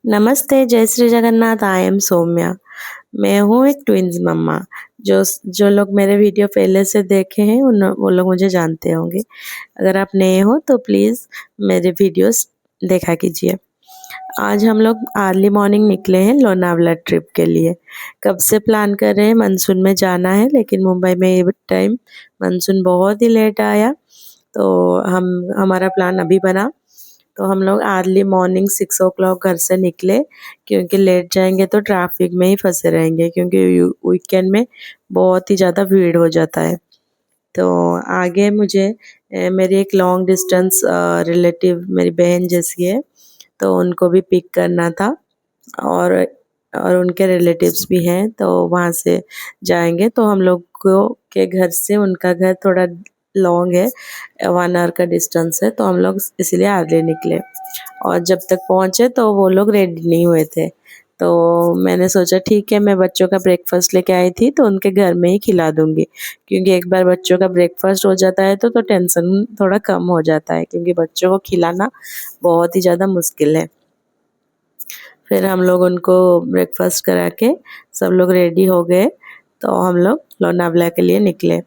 नमस्ते, जय Shri Jagannath. I am Soumya. मैं हूँ एक ट्विन्स मम्मा। जो जो लोग मेरे वीडियो पहले से देखे हैं उन वो लोग मुझे जानते होंगे। अगर आप नए हो तो प्लीज़ मेरे वीडियोस देखा कीजिए। आज हम लोग अर्ली मॉर्निंग निकले हैं लोनावला ट्रिप के लिए। कब से प्लान कर रहे हैं, मानसून में जाना है, लेकिन मुंबई में ये टाइम मानसून बहुत ही लेट आया, तो हमारा प्लान अभी बना। तो हम लोग अर्ली मॉर्निंग 6 ओ घर से निकले, क्योंकि लेट जाएंगे तो ट्रैफिक में ही फंसे रहेंगे, क्योंकि वीकेंड में बहुत ही ज़्यादा भीड़ हो जाता है। तो आगे मुझे मेरी एक लॉन्ग डिस्टेंस रिलेटिव मेरी बहन जैसी है, तो उनको भी पिक करना था। और उनके रिलेटिव्स भी हैं, तो वहाँ से जाएंगे। तो हम लोग को के घर से उनका घर थोड़ा लॉन्ग है, 1 आवर का डिस्टेंस है, तो हम लोग इसलिए आगे निकले। और जब तक पहुँचे तो वो लोग रेडी नहीं हुए थे, तो मैंने सोचा ठीक है, मैं बच्चों का ब्रेकफास्ट लेके आई थी तो उनके घर में ही खिला दूंगी, क्योंकि एक बार बच्चों का ब्रेकफास्ट हो जाता है तो टेंशन थोड़ा कम हो जाता है, क्योंकि बच्चों को खिलाना बहुत ही ज़्यादा मुश्किल है। फिर हम लोग उनको ब्रेकफास्ट करा के सब लोग रेडी हो गए, तो हम लोग लोनावला के लिए निकले।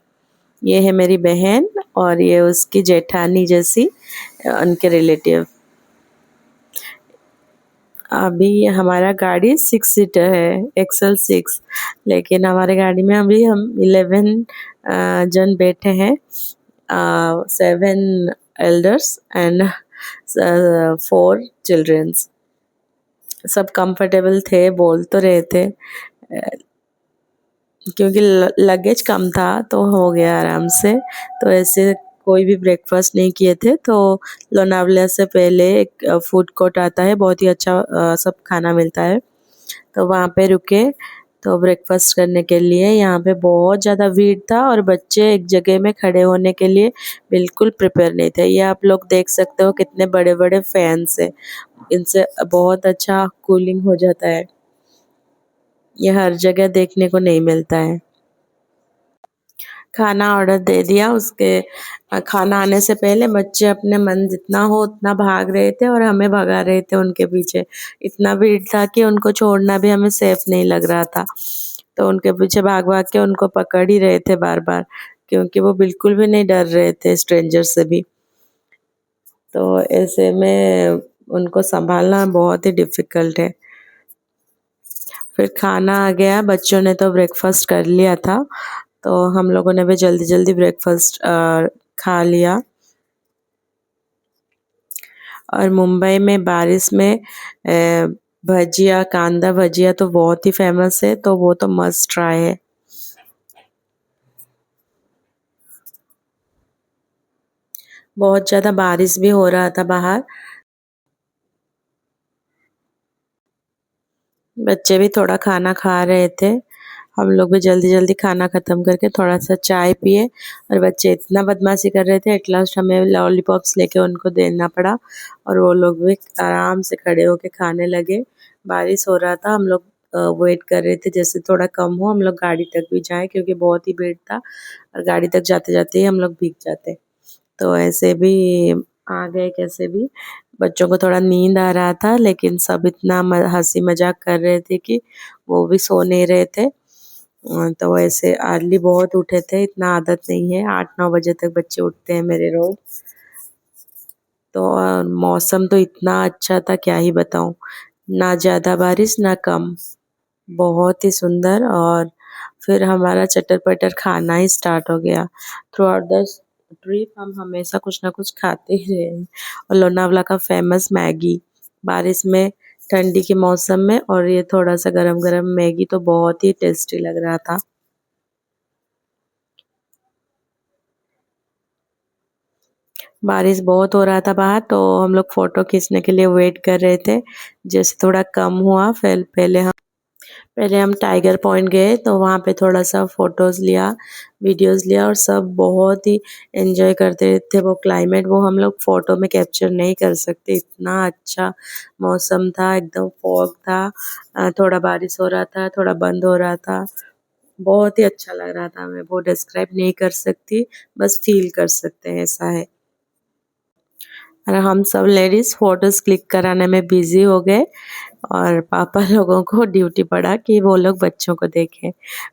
ये है मेरी बहन और ये उसकी जेठानी जैसी उनके रिलेटिव। अभी हमारा गाड़ी 6 सीटर है, XL6, लेकिन हमारे गाड़ी में अभी हम 11 जन बैठे हैं। 7 एल्डर्स एंड 4 चिल्ड्रंस। सब कंफर्टेबल थे, बोल तो रहे थे, क्योंकि लगेज कम था तो हो गया आराम से। तो ऐसे कोई भी ब्रेकफास्ट नहीं किए थे, तो लोनावला से पहले एक फूड कोर्ट आता है, बहुत ही अच्छा सब खाना मिलता है, तो वहाँ पे रुके। तो ब्रेकफास्ट करने के लिए यहाँ पे बहुत ज़्यादा भीड़ था, और बच्चे एक जगह में खड़े होने के लिए बिल्कुल प्रिपेयर नहीं थे। ये आप लोग देख सकते हो कितने बड़े बड़े फैंस है, इनसे बहुत अच्छा कूलिंग हो जाता है। ये हर जगह देखने को नहीं मिलता है। खाना ऑर्डर दे दिया, उसके खाना आने से पहले बच्चे अपने मन जितना हो उतना भाग रहे थे और हमें भगा रहे थे उनके पीछे। इतना भीड़ था कि उनको छोड़ना भी हमें सेफ नहीं लग रहा था, तो उनके पीछे भाग भाग के उनको पकड़ ही रहे थे बार बार, क्योंकि वो बिल्कुल भी नहीं डर रहे थे स्ट्रेंजर से भी। तो ऐसे में उनको संभालना बहुत ही डिफ़िकल्ट है। फिर खाना आ गया, बच्चों ने तो ब्रेकफास्ट कर लिया था, तो हम लोगों ने भी जल्दी जल्दी ब्रेकफास्ट खा लिया। और मुंबई में बारिश में भजिया, कांदा भजिया तो बहुत ही फेमस है, तो वो तो मस्ट ट्राई है। बहुत ज़्यादा बारिश भी हो रहा था बाहर, बच्चे भी थोड़ा खाना खा रहे थे। हम लोग भी जल्दी जल्दी खाना ख़त्म करके थोड़ा सा चाय पिए, और बच्चे इतना बदमाशी कर रहे थे, एट लास्ट हमें लॉलीपॉप्स लेके उनको देना पड़ा, और वो लोग भी आराम से खड़े होके खाने लगे। बारिश हो रहा था, हम लोग वेट कर रहे थे जैसे थोड़ा कम हो हम लोग गाड़ी तक भी जाएं, क्योंकि बहुत ही भीड़ था, और गाड़ी तक जाते जाते ही हम लोग भीग जाते। तो ऐसे भी आ गए कैसे भी। बच्चों को थोड़ा नींद आ रहा था, लेकिन सब इतना हंसी मजाक कर रहे थे कि वो भी सो नहीं रहे थे। तो ऐसे अर्ली बहुत उठे थे, इतना आदत नहीं है, 8-9 बजे तक बच्चे उठते हैं मेरे रोज। तो मौसम तो इतना अच्छा था, क्या ही बताऊं, ना ज़्यादा बारिश ना कम, बहुत ही सुंदर। और फिर हमारा चटर पटर खाना ही स्टार्ट हो गया। थ्रू आउट द ट्रिप हम हमेशा कुछ ना कुछ खाते ही रहे हैं। और लोनावला का फेमस मैगी, बारिश में, ठंडी के मौसम में, और ये थोड़ा सा गरम गरम मैगी तो बहुत ही टेस्टी लग रहा था। बारिश बहुत हो रहा था बाहर, तो हम लोग फ़ोटो खींचने के लिए वेट कर रहे थे। जैसे थोड़ा कम हुआ, फिर पहले हम टाइगर पॉइंट गए, तो वहाँ पे थोड़ा सा फ़ोटोज़ लिया, वीडियोज़ लिया, और सब बहुत ही एंजॉय करते थे वो क्लाइमेट। वो हम लोग फ़ोटो में कैप्चर नहीं कर सकते, इतना अच्छा मौसम था, एकदम फॉग था। थोड़ा बारिश हो रहा था, थोड़ा बंद हो रहा था, बहुत ही अच्छा लग रहा था। मैं वो डिस्क्राइब नहीं कर सकती, बस फ़ील कर सकते हैं, ऐसा है। और हम सब लेडीज फोटोज क्लिक कराने में बिजी हो गए और पापा लोगों को ड्यूटी पड़ा कि वो लोग बच्चों को देखें।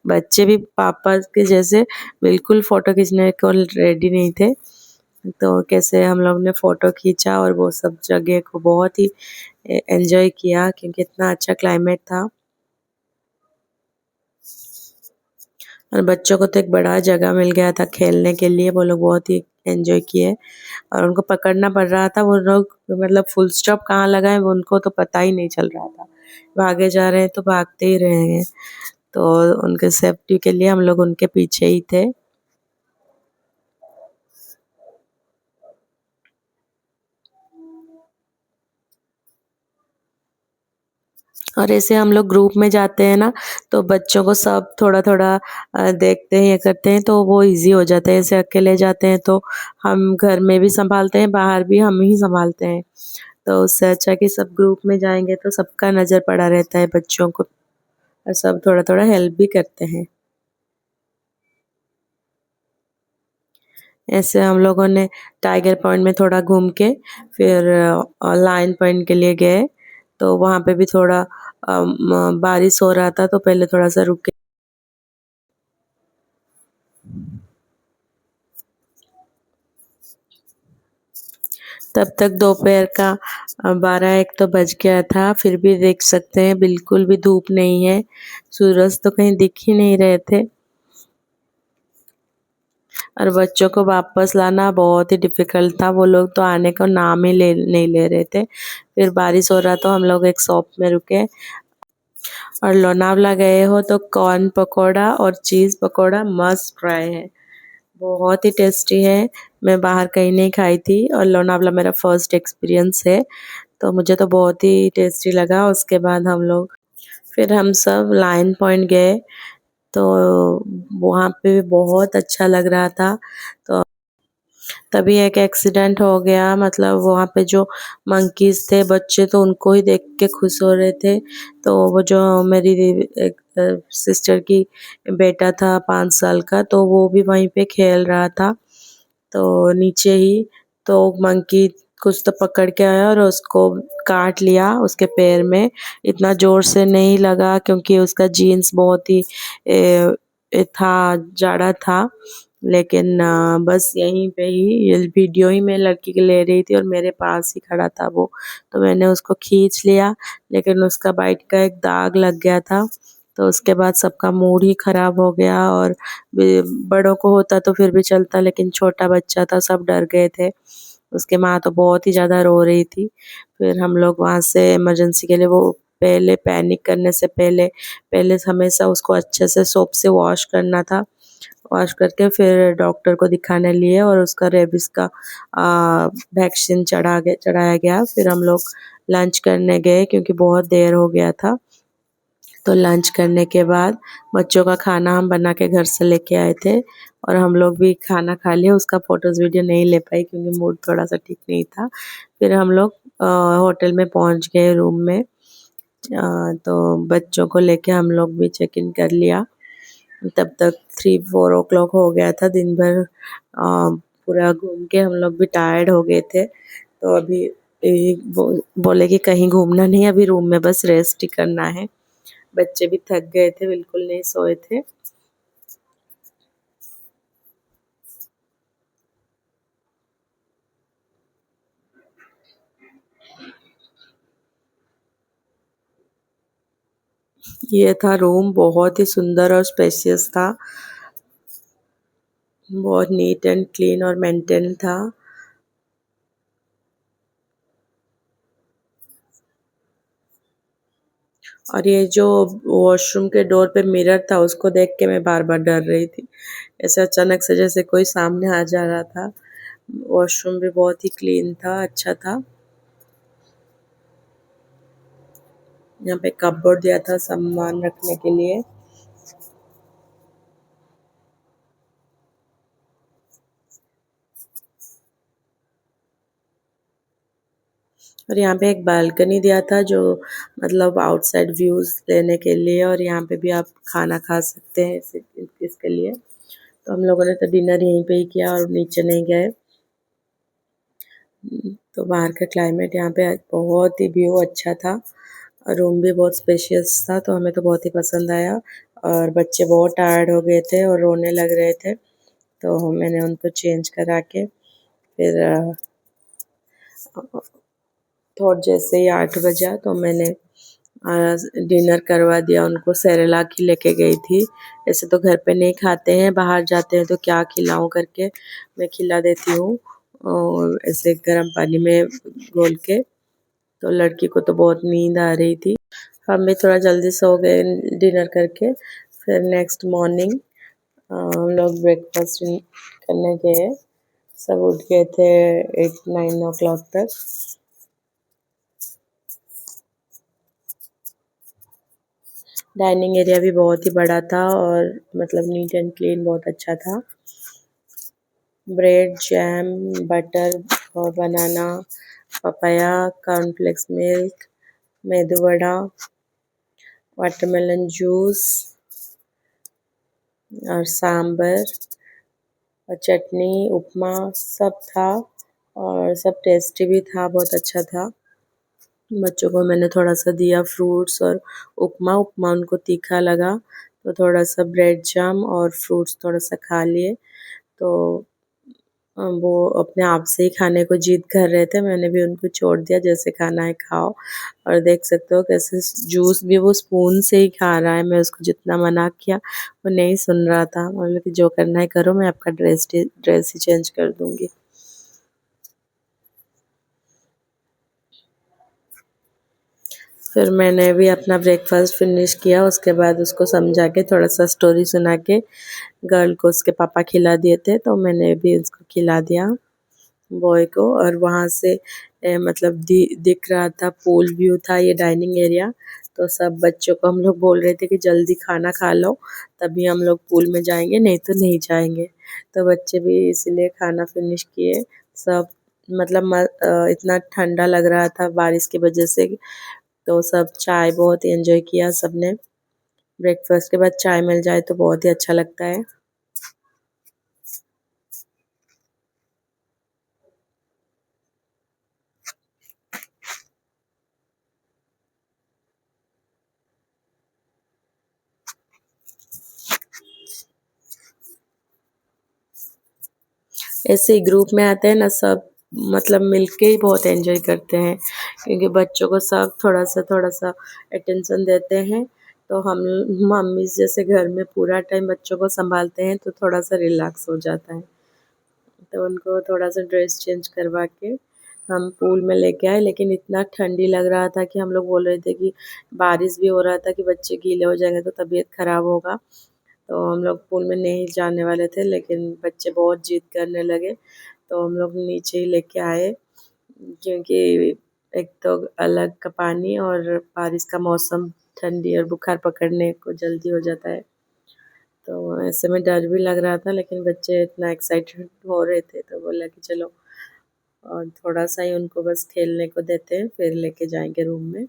बच्चे भी पापा के जैसे बिल्कुल फोटो खींचने को रेडी नहीं थे। तो कैसे हम लोग ने फोटो खींचा और वो सब जगह को बहुत ही एंजॉय किया क्योंकि इतना अच्छा क्लाइमेट था। और बच्चों को तो एक बड़ा जगह मिल गया था खेलने के लिए, वो लोग बहुत ही एंजॉय किए। और उनको पकड़ना पड़ रहा था, वो लोग मतलब फुल स्टॉप कहाँ लगाए वो उनको तो पता ही नहीं चल रहा था। भागे जा रहे हैं तो भागते ही रहेंगे, तो उनके सेफ्टी के लिए हम लोग उनके पीछे ही थे। और ऐसे हम लोग ग्रुप में जाते हैं ना, तो बच्चों को सब थोड़ा थोड़ा देखते हैं, ये करते हैं, तो वो इजी हो जाता है। ऐसे अकेले जाते हैं तो हम घर में भी संभालते हैं, बाहर भी हम ही संभालते हैं। तो उससे अच्छा कि सब ग्रुप में जाएंगे तो सबका नज़र पड़ा रहता है बच्चों को, और सब थोड़ा थोड़ा हेल्प भी करते हैं। ऐसे हम लोगों ने टाइगर पॉइंट में थोड़ा घूम के फिर लायन पॉइंट के लिए गए। तो वहाँ पे भी थोड़ा बारिश हो रहा था, तो पहले थोड़ा सा रुके। तब तक दोपहर का 12-1 तो बज गया था। फिर भी देख सकते हैं बिल्कुल भी धूप नहीं है, सूरज तो कहीं दिख ही नहीं रहे थे। और बच्चों को वापस लाना बहुत ही डिफ़िकल्ट था, वो लोग तो आने का नाम ही ले नहीं ले रहे थे। फिर बारिश हो रहा तो हम लोग एक शॉप में रुके। और लोनावला गए हो तो कॉर्न पकोड़ा और चीज़ पकोड़ा मस्ट ट्राई है, बहुत ही टेस्टी है। मैं बाहर कहीं नहीं खाई थी और लोनावला मेरा फर्स्ट एक्सपीरियंस है, तो मुझे तो बहुत ही टेस्टी लगा। उसके बाद हम लोग फिर हम सब लायन पॉइंट गए, तो वहाँ पे भी बहुत अच्छा लग रहा था। तो तभी एक एक्सीडेंट हो गया, मतलब वहाँ पे जो मंकीज थे बच्चे तो उनको ही देख के खुश हो रहे थे। तो वो जो मेरी एक सिस्टर की बेटा था 5 साल का, तो वो भी वहीं पे खेल रहा था तो नीचे ही। तो मंकी कुछ तो पकड़ के आया और उसको काट लिया उसके पैर में। इतना जोर से नहीं लगा क्योंकि उसका जीन्स बहुत ही था, जाड़ा था। लेकिन बस यहीं पे ही ये वीडियो ही मैं लड़की की ले रही थी और मेरे पास ही खड़ा था वो, तो मैंने उसको खींच लिया। लेकिन उसका बाइट का एक दाग लग गया था, तो उसके बाद सबका मूड ही खराब हो गया। और बड़ों को होता तो फिर भी चलता, लेकिन छोटा बच्चा था, सब डर गए थे। उसके माँ तो बहुत ही ज़्यादा रो रही थी। फिर हम लोग वहाँ से इमरजेंसी के लिए, वो पहले पैनिक करने से पहले पहले हमेशा उसको अच्छे से सोप से वॉश करना था। वॉश करके फिर डॉक्टर को दिखाने लिए और उसका रेबीज का वैक्सीन चढ़ाया गया। फिर हम लोग लंच करने गए क्योंकि बहुत देर हो गया था। तो लंच करने के बाद बच्चों का खाना हम बना के घर से लेके आए थे और हम लोग भी खाना खा लिया। उसका फोटोज़ वीडियो नहीं ले पाई क्योंकि मूड थोड़ा सा ठीक नहीं था। फिर हम लोग होटल में पहुंच गए रूम में। तो बच्चों को लेके हम लोग भी चेक इन कर लिया। तब तक 3-4 ओ क्लॉक हो गया था। दिन भर पूरा घूम के हम लोग भी टायर्ड हो गए थे, तो अभी बोले कि कहीं घूमना नहीं, अभी रूम में बस रेस्ट ही करना है। बच्चे भी थक गए थे, बिल्कुल नहीं सोए थे। ये था रूम, बहुत ही सुंदर और स्पेशियस था, बहुत नीट एंड क्लीन और मेंटेन था। और ये जो वॉशरूम के डोर पे मिरर था उसको देख के मैं बार बार डर रही थी, ऐसे अचानक से जैसे कोई सामने आ जा रहा था। वॉशरूम भी बहुत ही क्लीन था, अच्छा था। यहाँ पे कपबोर्ड दिया था सामान रखने के लिए। और यहाँ पे एक बालकनी दिया था जो मतलब आउटसाइड व्यूज लेने के लिए, और यहाँ पे भी आप खाना खा सकते हैं इसके लिए। तो हम लोगों ने तो डिनर यहीं पे ही किया और नीचे नहीं गए। तो बाहर का क्लाइमेट यहाँ पे बहुत ही व्यू अच्छा था। रूम भी बहुत स्पेशियस था, तो हमें तो बहुत ही पसंद आया। और बच्चे बहुत टायर्ड हो गए थे और रोने लग रहे थे, तो मैंने उनको चेंज करा के फिर थोड़ा जैसे ही 8 बजा तो मैंने डिनर करवा दिया उनको। सेरेलाक ही लेके गई थी। ऐसे तो घर पे नहीं खाते हैं, बाहर जाते हैं तो क्या खिलाऊं करके मैं खिला देती हूँ, और ऐसे गर्म पानी में घोल के। तो लड़की को तो बहुत नींद आ रही थी। हम भी थोड़ा जल्दी सो गए डिनर करके। फिर नेक्स्ट मॉर्निंग हम लोग ब्रेकफास्ट करने गए। सब उठ गए थे 8-9 o'clock तक। डाइनिंग एरिया भी बहुत ही बड़ा था और मतलब नीट एंड क्लीन बहुत अच्छा था। ब्रेड, जैम, बटर और banana, papaya, cornflakes milk, medu vada, watermelon juice और सांबर और चटनी, उपमा सब था। और सब टेस्टी भी था, बहुत अच्छा था। बच्चों को मैंने थोड़ा सा दिया फ्रूट्स और उपमा। उपमा उनको तीखा लगा, तो थोड़ा सा ब्रेड जाम और फ्रूट्स थोड़ा सा खा लिए। तो वो अपने आप से ही खाने को जिद कर रहे थे। मैंने भी उनको छोड़ दिया, जैसे खाना है खाओ। और देख सकते हो कैसे जूस भी वो स्पून से ही खा रहा है। मैं उसको जितना मना किया वो नहीं सुन रहा था। बोले कि जो करना है करो, मैं आपका ड्रेस ही चेंज कर दूंगी। फिर मैंने भी अपना ब्रेकफास्ट फिनिश किया। उसके बाद उसको समझा के थोड़ा सा स्टोरी सुना के गर्ल को उसके पापा खिला दिए थे, तो मैंने भी उसको खिला दिया बॉय को। और वहाँ से मतलब दिख रहा था, पूल व्यू था ये डाइनिंग एरिया। तो सब बच्चों को हम लोग बोल रहे थे कि जल्दी खाना खा लो, तभी हम लोग पूल में जाएंगे, नहीं तो नहीं जाएंगे। तो बच्चे भी इसीलिए खाना फिनिश किए सब। मतलब इतना ठंडा लग रहा था बारिश की वजह से, तो सब चाय बहुत ही एंजॉय किया सबने। ब्रेकफास्ट के बाद चाय मिल जाए तो बहुत ही अच्छा लगता है। ऐसे ही ग्रुप में आते हैं ना सब, मतलब मिलके ही बहुत एंजॉय करते हैं, क्योंकि बच्चों को सब थोड़ा सा अटेंशन देते हैं। तो हम मम्मी जैसे घर में पूरा टाइम बच्चों को संभालते हैं, तो थोड़ा सा रिलैक्स हो जाता है। तो उनको थोड़ा सा ड्रेस चेंज करवा के हम पूल में लेके आए। लेकिन इतना ठंडी लग रहा था कि हम लोग बोल रहे थे कि बारिश भी हो रहा था कि बच्चे गीले हो जाएंगे तो तबीयत खराब होगा। तो हम लोग पूल में नहीं जाने वाले थे, लेकिन बच्चे बहुत जिद करने लगे, तो हम लोग नीचे ही लेके आए। क्योंकि एक तो अलग का पानी और बारिश का मौसम, ठंडी और बुखार पकड़ने को जल्दी हो जाता है। तो ऐसे में डर भी लग रहा था, लेकिन बच्चे इतना एक्साइटेड हो रहे थे, तो बोला कि चलो और थोड़ा सा ही उनको बस खेलने को देते हैं, फिर लेके जाएंगे रूम में।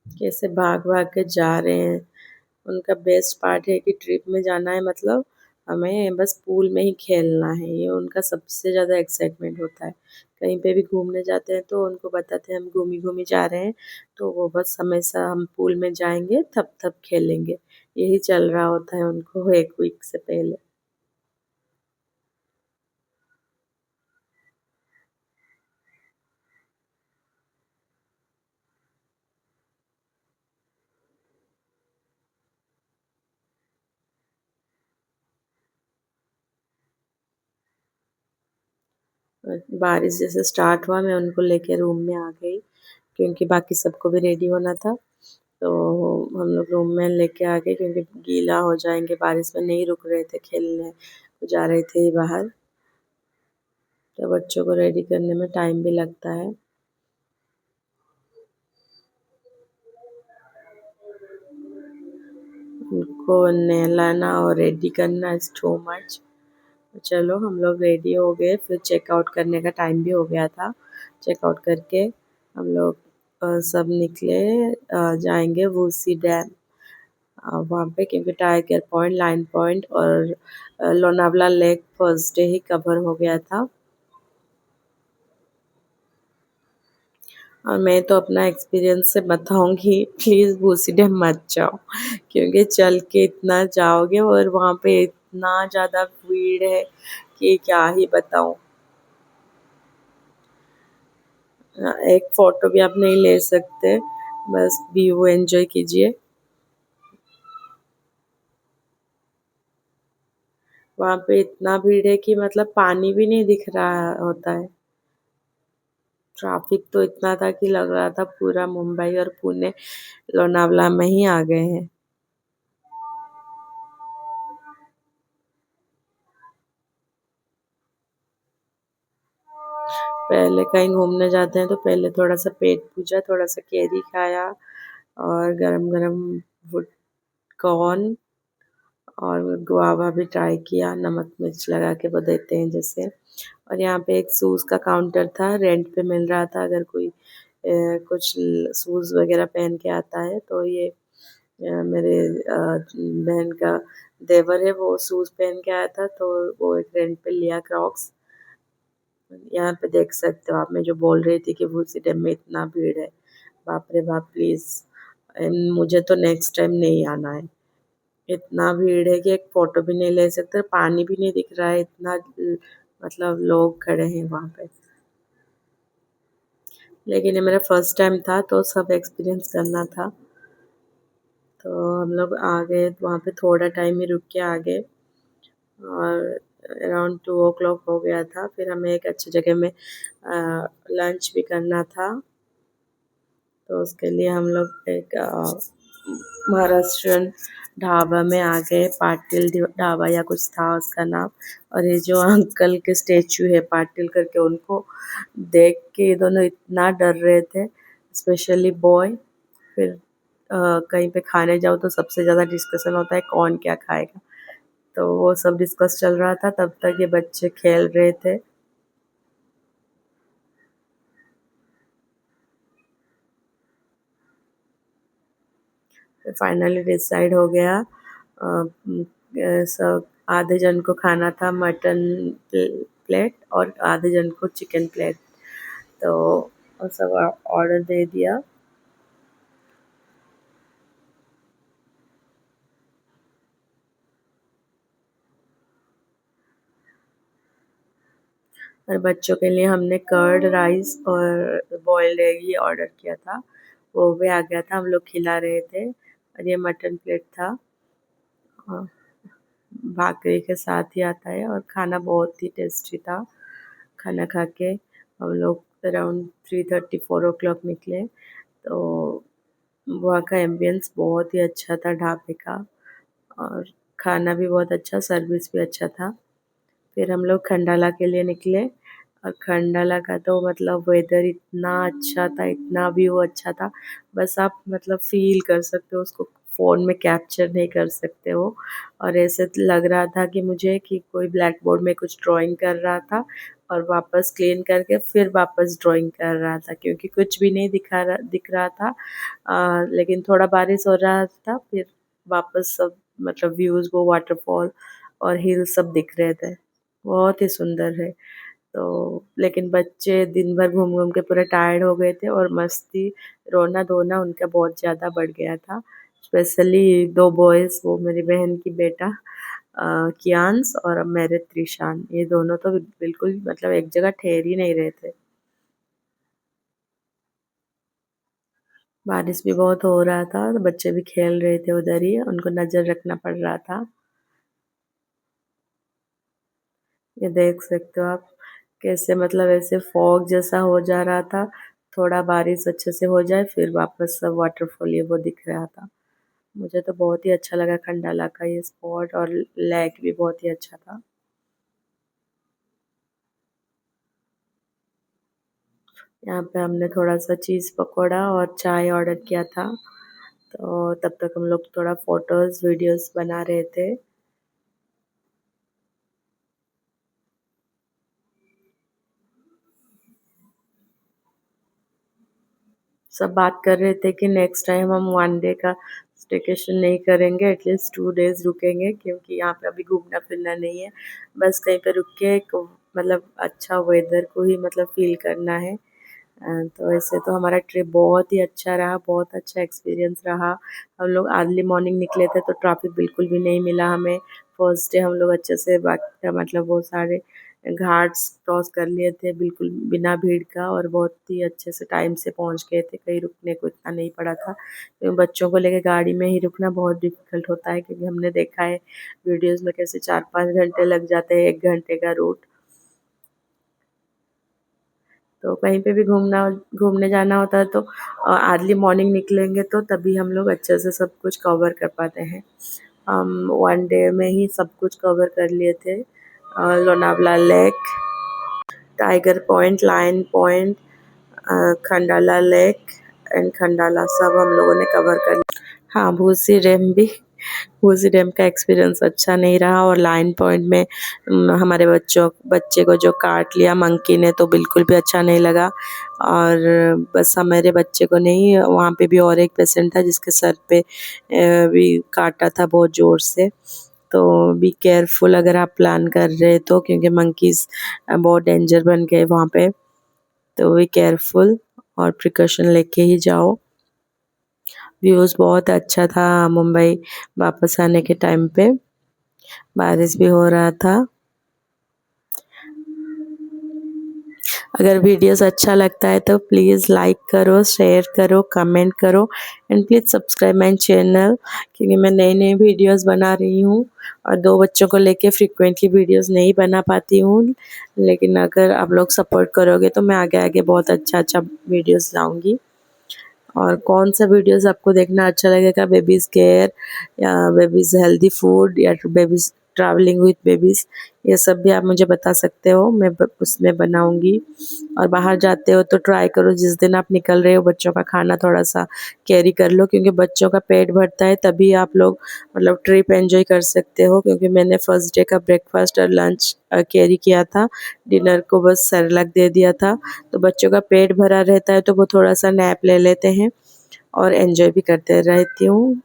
कैसे भाग भाग के जा रहे हैं। उनका बेस्ट पार्ट है कि ट्रिप में जाना है मतलब हमें बस पूल में ही खेलना है, ये उनका सबसे ज़्यादा एक्साइटमेंट होता है। कहीं पे भी घूमने जाते हैं तो उनको बताते हैं हम घूमी घूमी जा रहे हैं, तो वो बस हमेशा हम पूल में जाएंगे तब तब खेलेंगे, यही चल रहा होता है उनको 1 वीक से पहले। बारिश जैसे स्टार्ट हुआ मैं उनको लेके रूम में आ गई, क्योंकि बाकी सबको भी रेडी होना था। तो हम लोग रूम में लेके आ गए, क्योंकि गीला हो जाएंगे, बारिश में नहीं रुक रहे थे खेलने, जा रहे थे बाहर। तो बच्चों को रेडी करने में टाइम भी लगता है। उनको नहलाना और रेडी करना इज टू मच। चलो हम लोग रेडी हो गए, फिर चेकआउट करने का टाइम भी हो गया था। चेकआउट करके हम लोग सब निकले, जाएंगे वूसी डैम। वहाँ पे, क्योंकि टाइगर पॉइंट, लाइन पॉइंट और लोनावला लेक फर्स्ट डे ही कवर हो गया था। और मैं तो अपना एक्सपीरियंस से बताऊंगी, प्लीज़ भूसी डैम मत जाओ, क्योंकि चल के इतना जाओगे और वहाँ पे इतना ज़्यादा भीड़ है कि क्या ही बताऊं। एक फ़ोटो भी आप नहीं ले सकते, बस व्यू एंजॉय कीजिए। वहाँ पे इतना भीड़ है कि मतलब पानी भी नहीं दिख रहा होता है। ट्रैफिक तो इतना था कि लग रहा था पूरा मुंबई और पुणे लोनावला में ही आ गए हैं। पहले कहीं घूमने जाते हैं तो पहले थोड़ा सा पेट पूजा, थोड़ा सा कैरी खाया और गरम गरम वुड कॉर्न और गुआवा भी ट्राई किया, नमक मिर्च लगा के वो देते हैं जैसे। और यहाँ पे एक शूज़ का काउंटर था, रेंट पे मिल रहा था, अगर कोई कुछ शूज़ वगैरह पहन के आता है तो ये मेरे बहन का देवर है, वो शूज़ पहन के आया था तो वो एक रेंट पे लिया क्रॉक्स। यहाँ पे देख सकते हो आप, मैं जो बोल रही थी कि भूसी डैम में इतना भीड़ है, बाप रे बाप, प्लीज़ मुझे तो नेक्स्ट टाइम नहीं आना है। इतना भीड़ है कि एक फ़ोटो भी नहीं ले सकते, पानी भी नहीं दिख रहा है, इतना मतलब लोग खड़े हैं वहाँ पे। लेकिन ये मेरा फर्स्ट टाइम था तो सब एक्सपीरियंस करना था। तो हम लोग आ गए वहाँ पे, थोड़ा टाइम ही रुक के आ गए और अराउंड 2 o'clock हो गया था। फिर हमें एक अच्छी जगह में लंच भी करना था, तो उसके लिए हम लोग एक महाराष्ट्रियन ढाबा में आ गए, पाटिल ढाबा या कुछ था उसका नाम। और ये जो अंकल के स्टेचू है पाटिल करके, उनको देख के ये दोनों इतना डर रहे थे, स्पेशली बॉय। फिर कहीं पे खाने जाओ तो सबसे ज़्यादा डिस्कशन होता है कौन क्या खाएगा, तो वो सब डिस्कस चल रहा था, तब तक ये बच्चे खेल रहे थे। फाइनली डिसाइड हो गया। सब आधे जन को खाना था मटन प्लेट और आधे जन को चिकन प्लेट, तो वो सब ऑर्डर दे दिया। और बच्चों के लिए हमने कर्ड राइस और बॉइल्ड एग ही ऑर्डर किया था, वो भी आ गया था, हम लोग खिला रहे थे। और ये मटन प्लेट था, हाँ, भाकरी के साथ ही आता है और खाना बहुत ही टेस्टी था। खाना खा के हम लोग अराउंड 3:30-4 o'clock निकले, तो वहाँ का एम्बियंस बहुत ही अच्छा था ढाबे का, और खाना भी बहुत अच्छा, सर्विस भी अच्छा था। फिर हम लोग खंडाला के लिए निकले, और खंडाला का तो मतलब वेदर इतना अच्छा था, इतना व्यू अच्छा था, बस आप मतलब फ़ील कर सकते हो उसको, फ़ोन में कैप्चर नहीं कर सकते हो। और ऐसे लग रहा था कि मुझे कि कोई ब्लैक बोर्ड में कुछ ड्राइंग कर रहा था और वापस क्लीन करके फिर वापस ड्राइंग कर रहा था, क्योंकि कुछ भी नहीं दिख रहा था। लेकिन थोड़ा बारिश हो रहा था, फिर वापस सब मतलब व्यूज़, वो वाटरफॉल और हिल सब दिख रहे थे, बहुत ही सुंदर है। तो लेकिन बच्चे दिन भर घूम घूम के पूरे टायर्ड हो गए थे, और मस्ती, रोना धोना उनका बहुत ज़्यादा बढ़ गया था। स्पेशली 2 बॉयज़, वो मेरी बहन की बेटा कियांस और मेरे त्रिशान, ये दोनों तो बिल्कुल मतलब एक जगह ठहर ही नहीं रहे थे। बारिश भी बहुत हो रहा था, तो बच्चे भी खेल रहे थे उधर ही, उनको नज़र रखना पड़ रहा था। ये देख सकते हो आप, कैसे मतलब ऐसे फॉग जैसा हो जा रहा था, थोड़ा बारिश अच्छे से हो जाए फिर वापस सब वाटरफॉल ये वो दिख रहा था। मुझे तो बहुत ही अच्छा लगा खंडाला का ये स्पॉट, और लेक भी बहुत ही अच्छा था। यहाँ पे हमने थोड़ा सा चीज़ पकौड़ा और चाय ऑर्डर किया था, तो तब तक हम लोग थोड़ा फोटोज़ वीडियोस बना रहे थे। सब बात कर रहे थे कि नेक्स्ट टाइम हम 1 डे का स्टेकेशन नहीं करेंगे, एटलीस्ट 2 डेज़ रुकेंगे क्योंकि यहाँ पे अभी घूमना फिरना नहीं है। बस कहीं पे रुक के एक मतलब अच्छा वेदर को ही मतलब फ़ील करना है। तो ऐसे तो हमारा ट्रिप बहुत ही अच्छा रहा, बहुत अच्छा एक्सपीरियंस रहा। हम लोग अर्ली मॉर्निंग निकले थे तो ट्रैफिक बिल्कुल भी नहीं मिला हमें। फर्स्ट डे हम लोग अच्छे से मतलब वो सारे घाट्स क्रॉस कर लिए थे बिल्कुल बिना भीड़ का, और बहुत ही अच्छे से टाइम से पहुंच गए थे, कहीं रुकने को इतना नहीं पड़ा था क्योंकि बच्चों को लेके गाड़ी में ही रुकना बहुत डिफिकल्ट होता है, क्योंकि हमने देखा है वीडियोस में कैसे 4-5 घंटे लग जाते हैं 1 घंटे का रूट। तो कहीं पे भी घूमने जाना होता है तो अर्ली मॉर्निंग निकलेंगे तो तभी हम लोग अच्छे से सब कुछ कवर कर पाते हैं। हम 1 डे में ही सब कुछ कवर कर लिए थे। Lonavala lake, tiger point, lion point, Khandala lake and Khandala सब हम लोगों ने कवर कर लिया। हाँ, भूसी डैम का एक्सपीरियंस अच्छा नहीं रहा, और लाइन पॉइंट में हमारे बच्चे को जो काट लिया मंकी ने तो बिल्कुल भी अच्छा नहीं लगा। और बस हमारे बच्चे को नहीं, वहाँ पे भी और एक पेशेंट था जिसके सर पे भी काटा था बहुत ज़ोर से। तो बी केयरफुल अगर आप प्लान कर रहे तो, क्योंकि मंकीज़ बहुत डेंजर बन गए वहाँ पे। तो बी केयरफुल और प्रिकॉशन लेके ही जाओ। व्यूज़ बहुत अच्छा था मुंबई वापस आने के टाइम पे, बारिश भी हो रहा था। अगर वीडियोस अच्छा लगता है तो प्लीज़ लाइक करो, शेयर करो, कमेंट करो and please subscribe my channel, क्योंकि मैं नई वीडियोस बना रही हूँ और 2 बच्चों को लेके फ्रीक्वेंटली वीडियोस नहीं बना पाती हूँ। लेकिन अगर आप लोग सपोर्ट करोगे तो मैं आगे बहुत अच्छा वीडियोस लाऊंगी। और कौन सा वीडियोस आपको देखना अच्छा लगेगा, बेबीज़ केयर या बेबीज़ हेल्दी फूड या बेबीज़ ट्रैवलिंग विथ बेबीज़, ये सब भी आप मुझे बता सकते हो, मैं उसमें बनाऊंगी। और बाहर जाते हो तो ट्राई करो जिस दिन आप निकल रहे हो बच्चों का खाना थोड़ा सा कैरी कर लो, क्योंकि बच्चों का पेट भरता है तभी आप लोग मतलब ट्रिप एंजॉय कर सकते हो। क्योंकि मैंने फर्स्ट डे का ब्रेकफास्ट और लंच कैरी किया था, डिनर को बस सेरेलैक दे दिया था। तो बच्चों का पेट भरा रहता है तो वो थोड़ा सा नैप ले लेते हैं और एंजॉय भी करते रहती हूँ।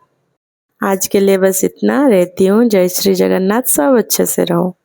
आज के लिए बस इतना, रहती हूँ। जय श्री जगन्नाथ, सब अच्छे से रहो।